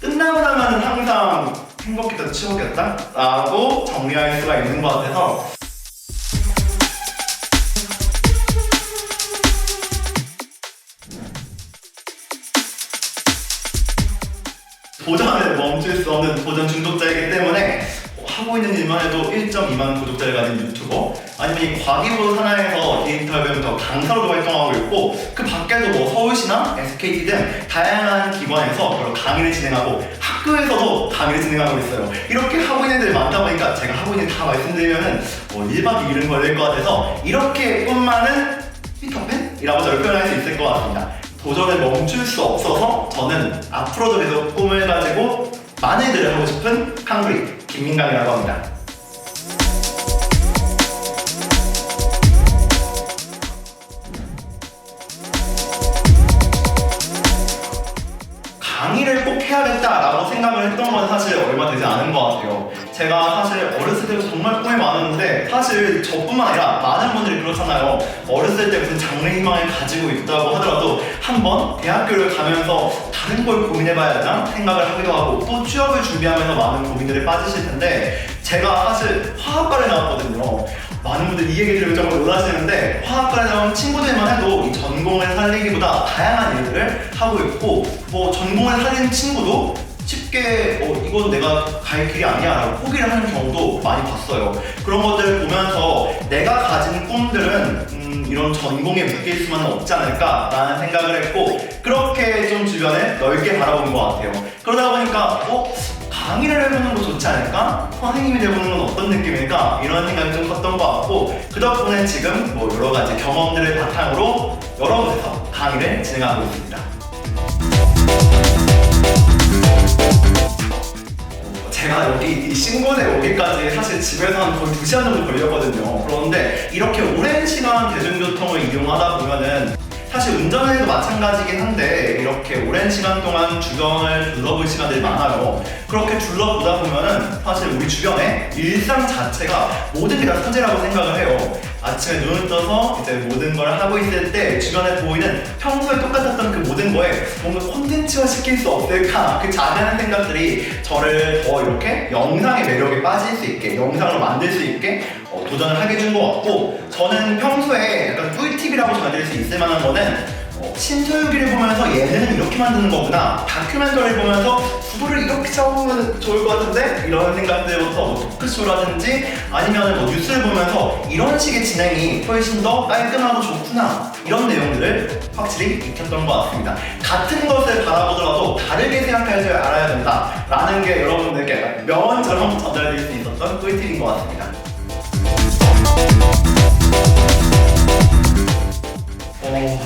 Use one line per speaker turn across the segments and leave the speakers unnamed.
끝나고 나면은 항상 행복했던 추억이었다? 라고 정리할 수가 있는 것 같아서 도전을 멈출 수 없는 도전 중독자이기 때문에 하고 있는 일만 해도 1.2만 구독자를 가진 유튜버, 아니면 이 과기부 산하에서 디지털 배우터 강사로도 활동하고 있고, 그 밖에도 뭐 서울시나 SKT 등 다양한 기관에서 여러 강의를 진행하고 학교에서도 강의를 진행하고 있어요. 이렇게 하고 있는 일들이 많다 보니까 제가 하고 있는 일 다 말씀드리면은 1박 2일은 걸릴 것 같아서 이렇게 꿈많은 피터팬이라고 저를 표현할 수 있을 것 같습니다. 도전을 멈출 수 없어서 저는 앞으로도 계속 꿈을 가지고 많은 일들을 하고 싶은 캉브리 김민강이라고 합니다. 강의를 꼭 해야겠다라고 생각을 했던 건 사실 얼마 되지 않은 것 같아요. 제가 사실 어렸을 때부터 정말 꿈이 많았는데, 사실 저뿐만 아니라 많은 분들이 그렇잖아요. 어렸을 때 무슨 장래 희망을 가지고 있다고 하더라도 한번 대학교를 가면서 다른 걸 고민해봐야 되나 생각을 하기도 하고, 또 취업을 준비하면서 많은 고민들이 빠지실 텐데, 제가 사실 화학과를 나왔거든요. 많은 분들이 이 얘기 들으면 정말 놀라시는데, 화학과에 나온 친구들만 해도 이 전공을 살리기보다 다양한 일들을 하고 있고, 뭐 전공을 살리는 친구도 쉽게 이건 내가 갈 길이 아니야 라고 포기를 하는 경우도 많이 봤어요. 그런 것들을 보면서 내가 가진 꿈들은 이런 전공에 묶일 수만은 없지 않을까 라는 생각을 했고, 그렇게 좀 주변을 넓게 바라본 것 같아요. 그러다 보니까 강의를 해보는 거 좋지 않을까? 선생님이 되보는 건 어떤 느낌일까? 이런 생각이 좀 컸던 것 같고, 그 덕분에 지금 뭐 여러 가지 경험들을 바탕으로 여러 곳에서 강의를 진행하고 있습니다. 제가 여기 이 신곳에 오기까지 사실 집에서 한 거의 2시간 정도 걸렸거든요. 그런데 이렇게 오랜 시간 대중교통을 이용하다 보면은 사실 운전을 해도 마찬가지긴 한데, 이렇게 오랜 시간 동안 주변을 둘러볼 시간들이 많아요. 그렇게 둘러보다 보면은 사실 우리 주변의 일상 자체가 모든 게 다 소재라고 생각을 해요. 아침에 눈을 떠서 이제 모든 걸 하고 있을 때 주변에 보이는 평소에 똑같았던 그 모든 거에 뭔가 콘텐츠화 시킬 수 없을까, 그 작은 생각들이 저를 더 이렇게 영상의 매력에 빠질 수 있게, 영상으로 만들 수 있게 도전을 하게 해준 것 같고, 저는 평소에 약간 꿀팁이라고 전해드릴 수 있을 만한 거는 신서유기를 보면서 얘는 이렇게 만드는 거구나, 다큐멘터리를 보면서 구도를 이렇게 잡으면 좋을 것 같은데, 이런 생각들부터 뭐 토크쇼라든지 아니면 뭐 뉴스를 보면서 이런 식의 진행이 훨씬 더 깔끔하고 좋구나, 이런 내용들을 확실히 익혔던 것 같습니다. 같은 것을 바라보더라도 다르게 생각할 줄 알아야 된다 라는 게 여러분들께 명언처럼 전달될 수 있었던 꿀팁인 것 같습니다.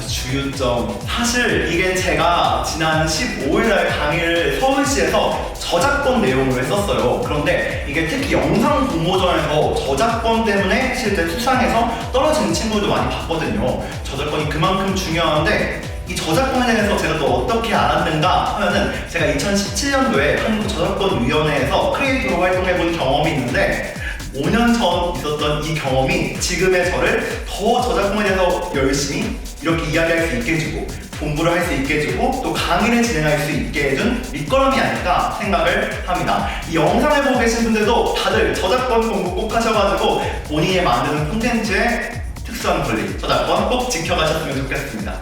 주유점. 사실 이게 제가 지난 15일날 강의를 서울시에서 저작권 내용으로 했었어요. 그런데 이게 특히 영상 공모전에서 저작권 때문에 실제 수상해서 떨어지는 친구들도 많이 봤거든요. 저작권이 그만큼 중요한데, 이 저작권에 대해서 제가 또 어떻게 알았는가 하면은, 제가 2017년도에 한국저작권위원회에서 크리에이터로 활동해본 경험이 있는데, 5년 전 있었던 이 경험이 지금의 저를 더 저작권에 대해서 열심히 이렇게 이야기할 수 있게 해주고, 공부를 할 수 있게 해주고, 또 강의를 진행할 수 있게 해준 밑거름이 아닐까 생각을 합니다. 이 영상을 보고 계신 분들도 다들 저작권 공부 꼭 하셔가지고 본인이 만드는 콘텐츠의 특수한 권리, 저작권 꼭 지켜가셨으면 좋겠습니다.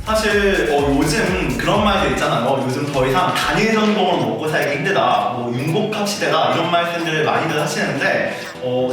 사실 요즘 그런 말들 있잖아요. 요즘 더 이상 단일 전공으로 먹고 살기 힘들다, 뭐 융복합 시대다, 이런 말씀들을 많이들 하시는데,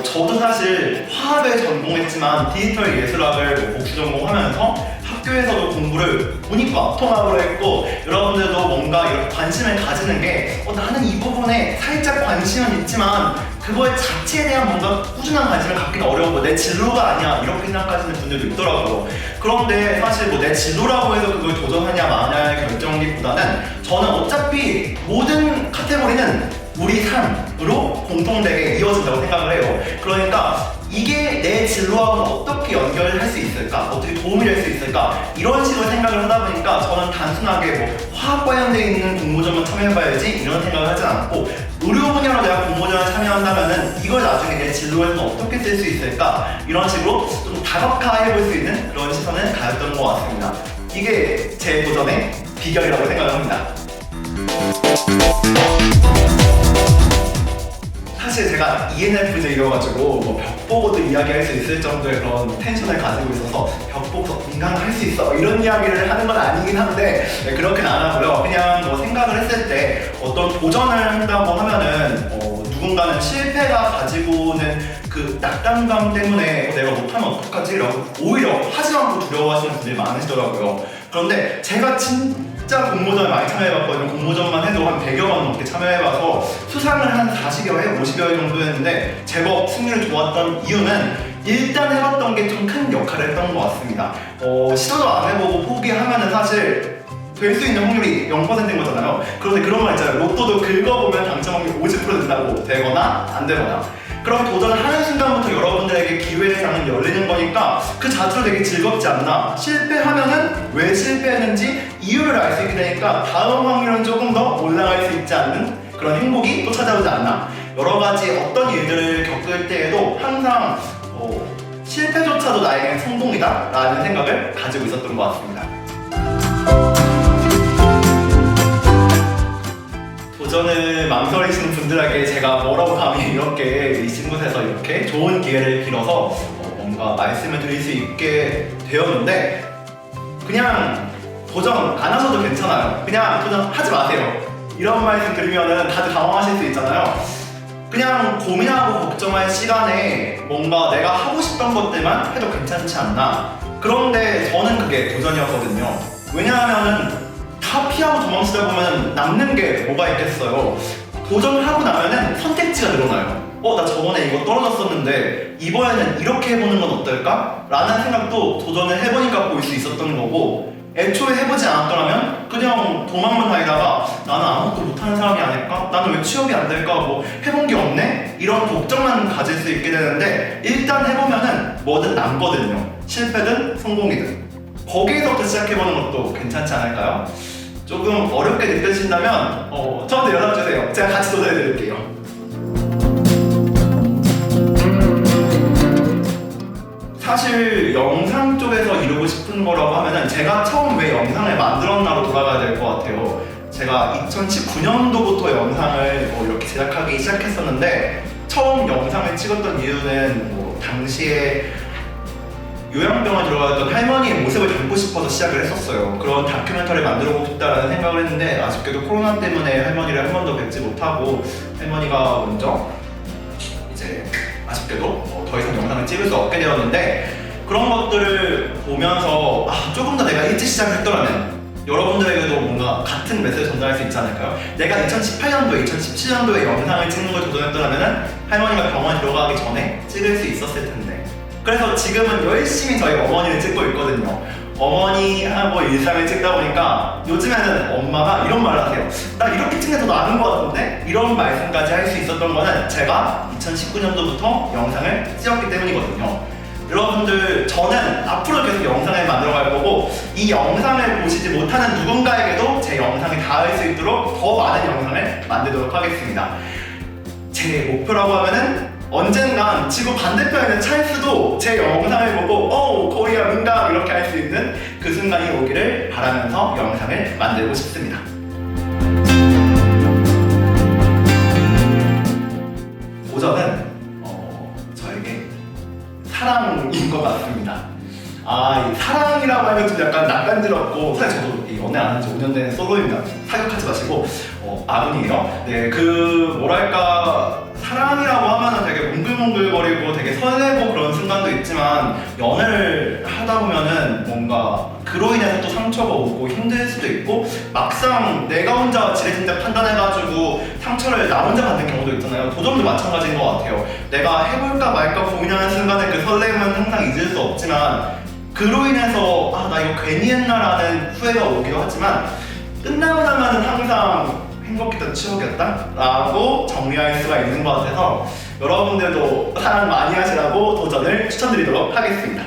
저도 사실 화학을 전공했지만 디지털 예술학을 복수 전공하면서 학교에서도 공부를 문이과 통합으로 했고, 여러분들도 뭔가 이렇게 관심을 가지는 게 나는 이 부분에 살짝 관심은 있지만 그거의 자체에 대한 뭔가 꾸준한 관심을 갖기는 어려운 거, 내 진로가 아니야 이렇게 생각하시는 분들도 있더라고요. 그런데 사실 뭐 내 진로라고 해서 그걸 도전하냐 마냐의 결정기보다는, 저는 어차피 모든 카테고리는 우리 삶으로 공통되게 이어진다고 생각을 해요. 그러니까 이게 내 진로하고는 어떻게 연결할 수 있을까, 어떻게 도움이 될 수 있을까, 이런 식으로 생각을 하다 보니까 저는 단순하게 뭐 화학 관련되어 있는 공모전만 참여해봐야지 이런 생각을 하지 않고, 의료 분야로 내가 공모전에 참여한다면은 이걸 나중에 내 진로에서는 어떻게 쓸 수 있을까, 이런 식으로 좀 다각화해볼 수 있는 그런 시선을 가졌던 것 같습니다. 이게 제 도전의 비결이라고 생각합니다. 사실 제가 ENFJ여가지고 뭐 벽 보고도 이야기할 수 있을 정도의 그런 텐션을 가지고 있어서 벽 보고서 인간은 할 수 있어 이런 이야기를 하는 건 아니긴 한데 그렇게는 안 하고요. 그냥 뭐 생각을 했을 때 어떤 도전을 한다고 하면은 누군가는 실패가 가지고 오는 그 낙담감 때문에 내가 못하면 어떡하지? 라고 오히려 하지 않고 두려워하시는 분들이 많으시더라고요. 그런데 제가 진짜 공모전에 많이 참여해봤거든요. 공모전만 해도 한 100여 번 넘게 참여해봐서 수상을 한 40여 회, 50여 회 정도 했는데 제법 승률이 좋았던 이유는 일단 해봤던 게 좀 큰 역할을 했던 것 같습니다. 시도도 안 해보고 포기하면은 사실 될 수 있는 확률이 0%인 거잖아요. 그런데 그런 말 있잖아요. 로또도 긁어보면 당첨 확률이 50% 된다고. 되거나 안 되거나. 그럼 도전을 하는 순간부터 여러분들에게 기회의 장은 열리는 거니까 그 자체로 되게 즐겁지 않나. 실패하면은 왜 실패했는지 이유를 알 수 있게 되니까 다음 확률은 조금 더 올라갈 수 있지 않는 그런 행복이 또 찾아오지 않나. 여러 가지 어떤 일들을 겪을 때에도 항상 실패조차도 나에게는 성공이다 라는 생각을 가지고 있었던 것 같습니다. 도전을 망설이시는 분들에게 제가 뭐라고 감히 이렇게 이 친구에서 이렇게 좋은 기회를 빌어서 뭔가 말씀을 드릴 수 있게 되었는데 그냥 도전 안 하셔도 괜찮아요. 그냥 도전하지 마세요. 이런 말씀 드리면은 다들 당황하실 수 있잖아요. 그냥 고민하고 걱정할 시간에 뭔가 내가 하고 싶던 것들만 해도 괜찮지 않나. 그런데 저는 그게 도전이었거든요. 왜냐하면은 다 피하고 도망치다 보면 남는 게 뭐가 있겠어요. 도전을 하고 나면은 선택지가 늘어나요. 나 저번에 이거 떨어졌었는데 이번에는 이렇게 해보는 건 어떨까? 라는 생각도 도전을 해보니까 보일 수 있었던 거고 애초에 해보지 않았더라면 그냥 도망만 다니다가 나는 아무것도 못하는 사람이 아닐까? 나는 왜 취업이 안 될까? 뭐 해본 게 없네? 이런 걱정만 가질 수 있게 되는데 일단 해보면은 뭐든 남거든요. 실패든 성공이든. 거기에서부터 시작해보는 것도 괜찮지 않을까요? 조금 어렵게 느껴지신다면 저한테 연락주세요. 제가 같이 도전해드릴게요. 사실 영상 쪽에서 이루고 싶은 거라고 하면은 제가 처음 왜 영상을 만들었나로 돌아가야 될 것 같아요. 제가 2019년도부터 영상을 이렇게 제작하기 시작했었는데 처음 영상을 찍었던 이유는 당시에 요양병원 들어갔던 할머니의 모습을 담고 싶어서 시작을 했었어요. 그런 다큐멘터리를 만들고 싶다라는 생각을 했는데 아쉽게도 코로나 때문에 할머니를 한 번도 뵙지 못하고 할머니가 먼저 이제 아쉽게도 더 이상 영상을 찍을 수 없게 되었는데 그런 것들을 보면서 조금 더 내가 일찍 시작을 했더라면 여러분들에게도 뭔가 같은 메시지를 전달할 수 있지 않을까요? 내가 2018년도에 2017년도에 영상을 찍는 걸 도전했더라면 할머니가 병원 들어가기 전에 찍을 수 있었을 텐데 그래서 지금은 열심히 저희 어머니를 찍고 있거든요. 어머니하고 일상을 찍다 보니까 요즘에는 엄마가 이런 말을 하세요. 나 이렇게 찍는 게 더 나은 것 같은데? 이런 말씀까지 할 수 있었던 거는 제가 2019년도부터 영상을 찍었기 때문이거든요. 여러분들 저는 앞으로 계속 영상을 만들어갈 거고 이 영상을 보시지 못하는 누군가에게도 제 영상이 닿을 수 있도록 더 많은 영상을 만들도록 하겠습니다. 제 목표라고 하면은 언젠간 지구 반대편에 있는 찰스도 제 영상을 보고 코리아 민감 이렇게 할 수 있는 그 순간이 오기를 바라면서 영상을 만들고 싶습니다. 도전은 저에게 사랑인 것 같습니다. 이 사랑이라고 하면 좀 약간 낯간지럽고 사실 저도 연애 안 한 지 5년 된 솔로입니다. 사격하지 마시고 아군이에요. 네, 뭐랄까 사랑이라고 하면은 되게 몽글몽글거리고 되게 설레고 그런 순간도 있지만 연애를 하다 보면은 뭔가 그로 인해서 또 상처가 오고 힘들 수도 있고 막상 내가 혼자 지레진대 판단해가지고 상처를 나 혼자 받는 경우도 있잖아요. 도전도 마찬가지인 것 같아요. 내가 해볼까 말까 고민하는 순간에 그 설렘은 항상 잊을 수 없지만 그로 인해서 나 이거 괜히 했나라는 후회가 오기도 하지만 끝나고 나면은 항상 행복했던 추억이었다? 라고 정리할 수가 있는 것 같아서 여러분들도 사랑 많이 하시라고 도전을 추천드리도록 하겠습니다.